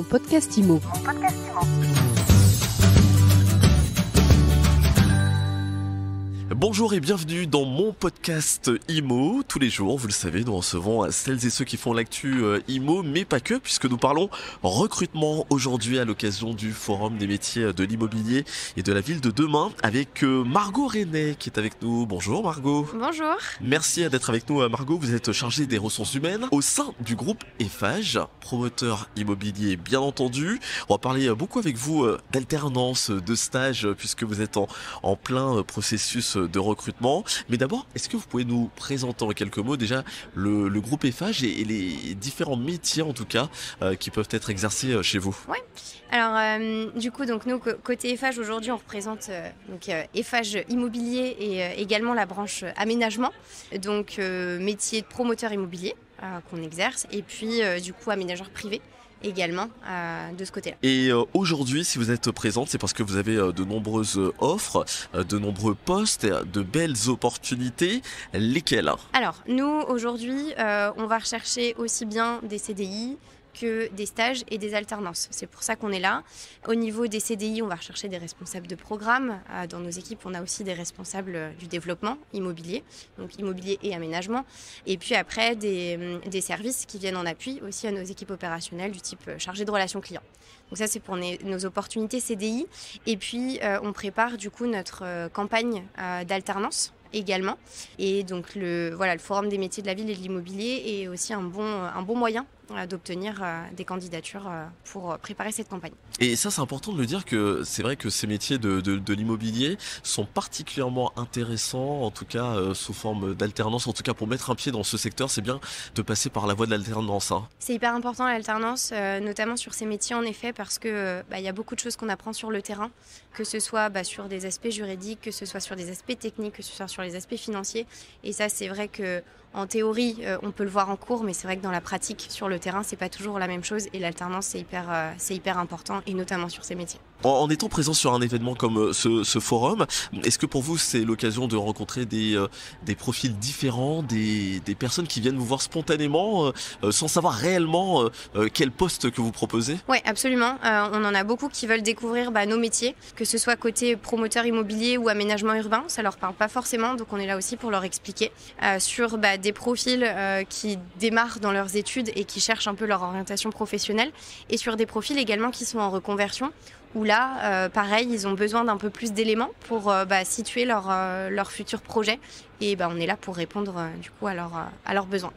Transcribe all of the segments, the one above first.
podcast IMO. Bonjour et bienvenue dans mon podcast IMO. Tous les jours, vous le savez, nous recevons celles et ceux qui font l'actu IMO, mais pas que, puisque nous parlons recrutement aujourd'hui à l'occasion du Forum des métiers de l'immobilier et de la ville de demain avec Margot Renet qui est avec nous. Bonjour Margot. Bonjour. Merci d'être avec nous Margot. Vous êtes chargée des ressources humaines au sein du groupe Eiffage, promoteur immobilier bien entendu. On va parler beaucoup avec vous d'alternance, de stage, puisque vous êtes en plein processus de recrutement. Mais d'abord, est-ce que vous pouvez nous présenter en quelques mots déjà le groupe Eiffage et les différents métiers en tout cas qui peuvent être exercés chez vous? Ouais. Alors du coup donc nous côté Eiffage aujourd'hui on représente Eiffage Immobilier et également la branche aménagement, donc métier de promoteur immobilier qu'on exerce et puis du coup aménageur privé également de ce côté-là. Et aujourd'hui, si vous êtes présente, c'est parce que vous avez de nombreuses offres, de nombreux postes, de belles opportunités. Lesquelles? Alors, nous, aujourd'hui, on va rechercher aussi bien des CDI que des stages et des alternances. C'est pour ça qu'on est là. Au niveau des CDI, on va rechercher des responsables de programme. Dans nos équipes, on a aussi des responsables du développement immobilier, donc immobilier et aménagement. Et puis après, des services qui viennent en appui aussi à nos équipes opérationnelles du type chargé de relations clients. Donc ça, c'est pour nos opportunités CDI. Et puis, on prépare du coup notre campagne d'alternance également. Et donc le Forum des métiers de la ville et de l'immobilier est aussi un bon moyen d'obtenir des candidatures pour préparer cette campagne. Et ça, c'est important de le dire que c'est vrai que ces métiers de l'immobilier sont particulièrement intéressants, en tout cas sous forme d'alternance, en tout cas pour mettre un pied dans ce secteur, c'est bien de passer par la voie de l'alternance. C'est hyper important l'alternance, notamment sur ces métiers en effet, parce que y a beaucoup de choses qu'on apprend sur le terrain, que ce soit sur des aspects juridiques, que ce soit sur des aspects techniques, que ce soit sur les aspects financiers. Et ça, c'est vrai que en théorie, on peut le voir en cours, mais c'est vrai que dans la pratique, sur le terrain, c'est pas toujours la même chose. Et l'alternance, c'est hyper important, et notamment sur ces métiers. En étant présent sur un événement comme ce forum, est-ce que pour vous, c'est l'occasion de rencontrer des profils différents, des personnes qui viennent vous voir spontanément, sans savoir réellement quel poste que vous proposez? Oui, absolument. On en a beaucoup qui veulent découvrir nos métiers, que ce soit côté promoteur immobilier ou aménagement urbain. Ça leur parle pas forcément, donc on est là aussi pour leur expliquer sur des profils qui démarrent dans leurs études et qui cherchent un peu leur orientation professionnelle, et sur des profils également qui sont en reconversion, où là, pareil, ils ont besoin d'un peu plus d'éléments pour situer leur futur projet. Et on est là pour répondre du coup à leurs besoins.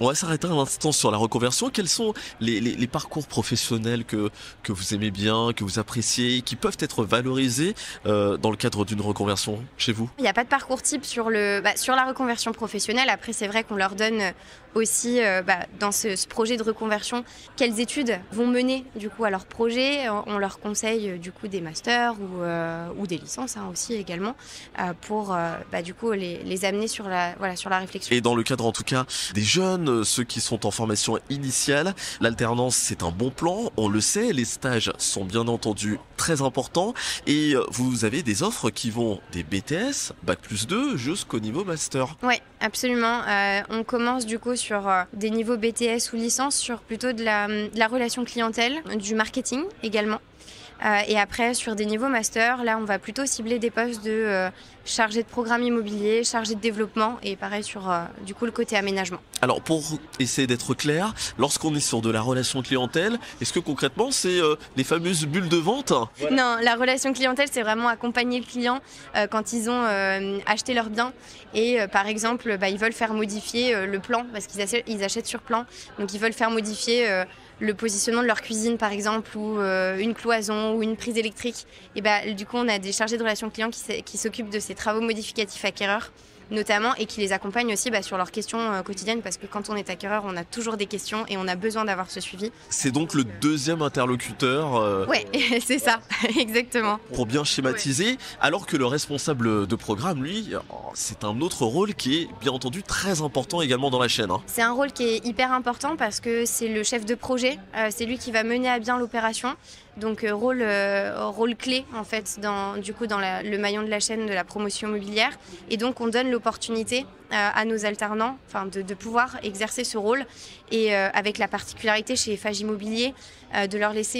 On va s'arrêter un instant sur la reconversion. Quels sont les parcours professionnels que vous aimez bien, que vous appréciez, qui peuvent être valorisés dans le cadre d'une reconversion chez vous? Il n'y a pas de parcours type sur la reconversion professionnelle. Après, c'est vrai qu'on leur donne aussi dans ce projet de reconversion quelles études vont mener du coup à leur projet. On leur conseille du coup des masters ou des licences aussi également pour du coup les amener sur la réflexion. Et dans le cadre en tout cas des jeunes, ceux qui sont en formation initiale, l'alternance c'est un bon plan, on le sait, les stages sont bien entendu très importants et vous avez des offres qui vont des BTS, Bac+2 jusqu'au niveau master. Oui, absolument. On commence du coup sur des niveaux BTS ou licence sur plutôt de la relation clientèle, du marketing également. Et après, sur des niveaux master, là, on va plutôt cibler des postes de chargé de programme immobilier, chargé de développement et pareil sur du coup le côté aménagement. Alors, pour essayer d'être clair, lorsqu'on est sur de la relation clientèle, est-ce que concrètement, c'est les fameuses bulles de vente? Non, la relation clientèle, c'est vraiment accompagner le client quand ils ont acheté leur bien et par exemple, ils veulent faire modifier le plan parce qu'ils achètent sur plan. Donc, ils veulent faire modifier le positionnement de leur cuisine par exemple ou une cloison ou une prise électrique. Et du coup on a des chargés de relations clients qui s'occupent de ces travaux modificatifs acquéreurs notamment et qui les accompagnent aussi sur leurs questions quotidiennes parce que quand on est acquéreur on a toujours des questions et on a besoin d'avoir ce suivi. C'est donc le deuxième interlocuteur Ouais, c'est ça, exactement. Pour bien schématiser, alors que le responsable de programme, lui, c'est un autre rôle qui est bien entendu très important également dans la chaîne. C'est un rôle qui est hyper important parce que c'est le chef de projet, c'est lui qui va mener à bien l'opération. Donc rôle clé en fait dans le maillon de la chaîne de la promotion immobilière. Et donc on donne l'opportunité à nos alternants de pouvoir exercer ce rôle. Et avec la particularité chez Eiffage Immobilier de leur laisser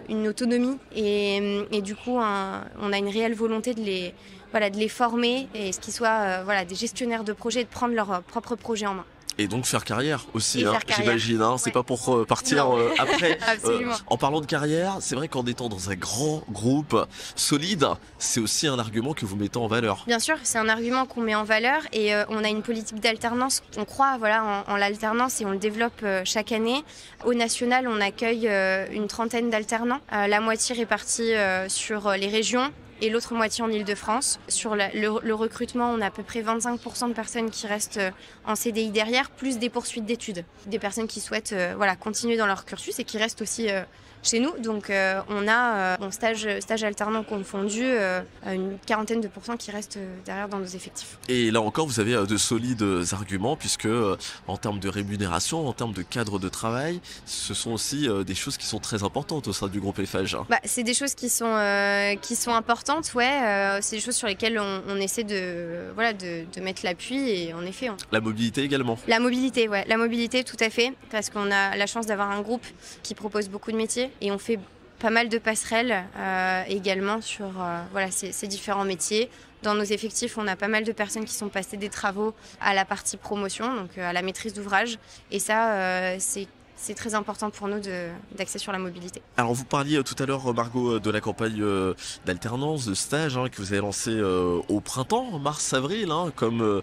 une autonomie. Et du coup, on a une réelle volonté de les former et ce qu'ils soient des gestionnaires de projets et de prendre leur propre projet en main. Et donc faire carrière aussi, carrière. j'imagine. C'est Ouais. pas pour partir après. Absolument. En parlant de carrière, c'est vrai qu'en étant dans un grand groupe solide, c'est aussi un argument que vous mettez en valeur. Bien sûr, c'est un argument qu'on met en valeur et on a une politique d'alternance. On croit en l'alternance et on le développe chaque année. Au national, on accueille une trentaine d'alternants, la moitié répartie sur les régions et l'autre moitié en Île-de-France. Sur le recrutement, on a à peu près 25% de personnes qui restent en CDI derrière, plus des poursuites d'études. Des personnes qui souhaitent continuer dans leur cursus et qui restent aussi chez nous. Donc on a, stage alternant confondu, une quarantaine de pourcents qui restent derrière dans nos effectifs. Et là encore, vous avez de solides arguments puisque en termes de rémunération, en termes de cadre de travail, ce sont aussi des choses qui sont très importantes au sein du groupe Eiffage. C'est des choses qui sont importantes, c'est des choses sur lesquelles on essaie de mettre l'appui et en effet. La mobilité également. La mobilité tout à fait, parce qu'on a la chance d'avoir un groupe qui propose beaucoup de métiers et on fait pas mal de passerelles également sur ces différents métiers. Dans nos effectifs, on a pas mal de personnes qui sont passées des travaux à la partie promotion, donc à la maîtrise d'ouvrage. Et ça, c'est très important pour nous d'axer sur la mobilité. Alors vous parliez tout à l'heure, Margot, de la campagne d'alternance, de stage que vous avez lancée au printemps, mars-avril, comme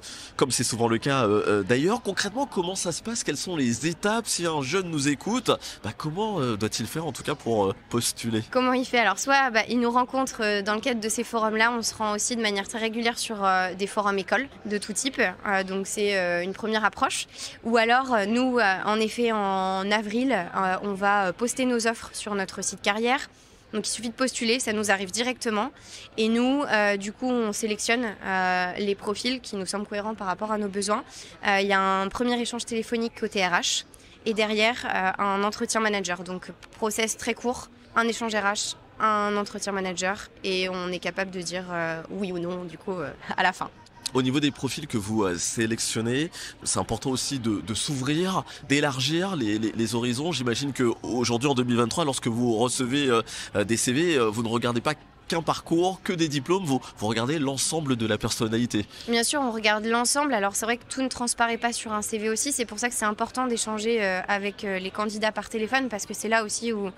c'est souvent le cas d'ailleurs. Concrètement, comment ça se passe? Quelles sont les étapes? Si un jeune nous écoute, comment doit-il faire en tout cas pour postuler? Comment il fait? Alors soit il nous rencontre dans le cadre de ces forums-là, on se rend aussi de manière très régulière sur des forums écoles de tout type, donc c'est une première approche. Ou alors nous, en effet, en avril, on va poster nos offres sur notre site carrière. Donc il suffit de postuler, ça nous arrive directement. Et nous, du coup, on sélectionne les profils qui nous semblent cohérents par rapport à nos besoins. Il y a un premier échange téléphonique côté RH et derrière un entretien manager. Donc process très court, un échange RH, un entretien manager et on est capable de dire oui ou non du coup à la fin. Au niveau des profils que vous sélectionnez, c'est important aussi de s'ouvrir, d'élargir les horizons. J'imagine qu'aujourd'hui, en 2023, lorsque vous recevez des CV, vous ne regardez pas qu'un parcours, que des diplômes, vous regardez l'ensemble de la personnalité. Bien sûr, on regarde l'ensemble. Alors c'est vrai que tout ne transparaît pas sur un CV aussi. C'est pour ça que c'est important d'échanger avec les candidats par téléphone parce que c'est là aussi où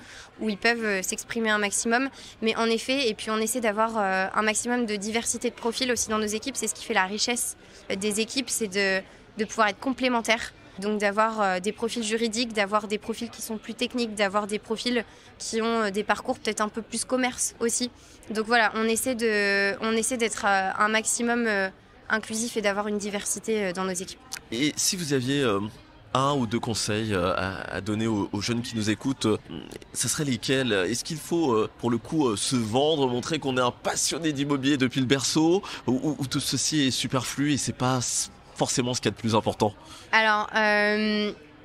ils peuvent s'exprimer un maximum. Mais en effet, et puis on essaie d'avoir un maximum de diversité de profils aussi dans nos équipes. C'est ce qui fait la richesse des équipes, c'est de pouvoir être complémentaires. Donc d'avoir des profils juridiques, d'avoir des profils qui sont plus techniques, d'avoir des profils qui ont des parcours peut-être un peu plus commerce aussi. Donc voilà, on essaie d'être un maximum inclusif et d'avoir une diversité dans nos équipes. Et si vous aviez un ou deux conseils à donner aux jeunes qui nous écoutent, ça serait lesquels? Est-ce qu'il faut pour le coup se vendre, montrer qu'on est un passionné d'immobilier depuis le berceau, ou tout ceci est superflu et c'est pas forcément ce qu'il y a de plus important? Alors,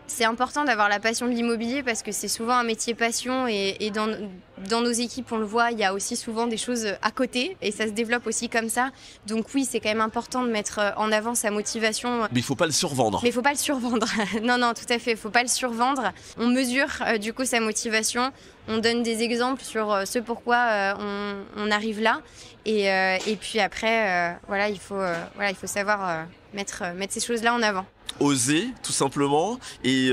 c'est important d'avoir la passion de l'immobilier parce que c'est souvent un métier passion et dans nos équipes, on le voit, il y a aussi souvent des choses à côté et ça se développe aussi comme ça. Donc oui, c'est quand même important de mettre en avant sa motivation. Mais il faut pas le survendre. Mais il faut pas le survendre. Non, tout à fait, il faut pas le survendre. On mesure du coup sa motivation. On donne des exemples sur ce pourquoi on arrive là. Et puis après, il faut savoir mettre ces choses-là en avant. Oser, tout simplement, et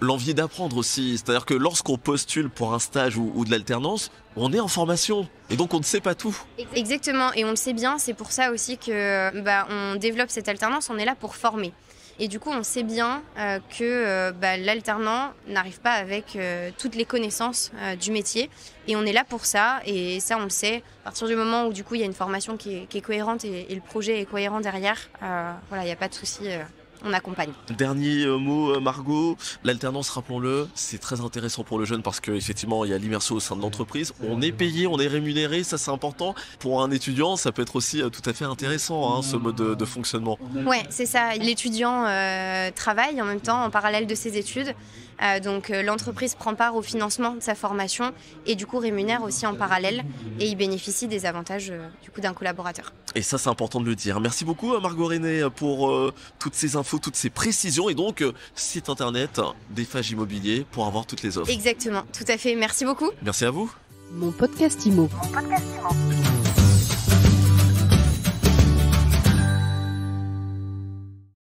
l'envie d'apprendre aussi. C'est-à-dire que lorsqu'on postule pour un stage ou de l'alternance, on est en formation et donc on ne sait pas tout. Exactement, et on le sait bien, c'est pour ça aussi que on développe cette alternance, on est là pour former. Et du coup, on sait bien que l'alternant n'arrive pas avec toutes les connaissances du métier. Et on est là pour ça, et ça, on le sait. À partir du moment où, du coup, il y a une formation qui est cohérente et le projet est cohérent derrière, il n'y a pas de souci. on accompagne. Dernier mot, Margot, l'alternance, rappelons-le, c'est très intéressant pour le jeune parce qu'effectivement, il y a l'immersion au sein de l'entreprise. On est payé, on est rémunéré, ça c'est important. Pour un étudiant, ça peut être aussi tout à fait intéressant, ce mode de fonctionnement. Ouais, c'est ça. L'étudiant travaille en même temps, en parallèle de ses études. Donc l'entreprise prend part au financement de sa formation et du coup rémunère aussi en parallèle et il bénéficie des avantages du coup d'un collaborateur. Et ça c'est important de le dire. Merci beaucoup Margot René pour toutes ces infos, toutes ces précisions et donc site internet d'Eiffage Immobilier pour avoir toutes les offres. Exactement, tout à fait. Merci beaucoup. Merci à vous. Mon podcast Immo.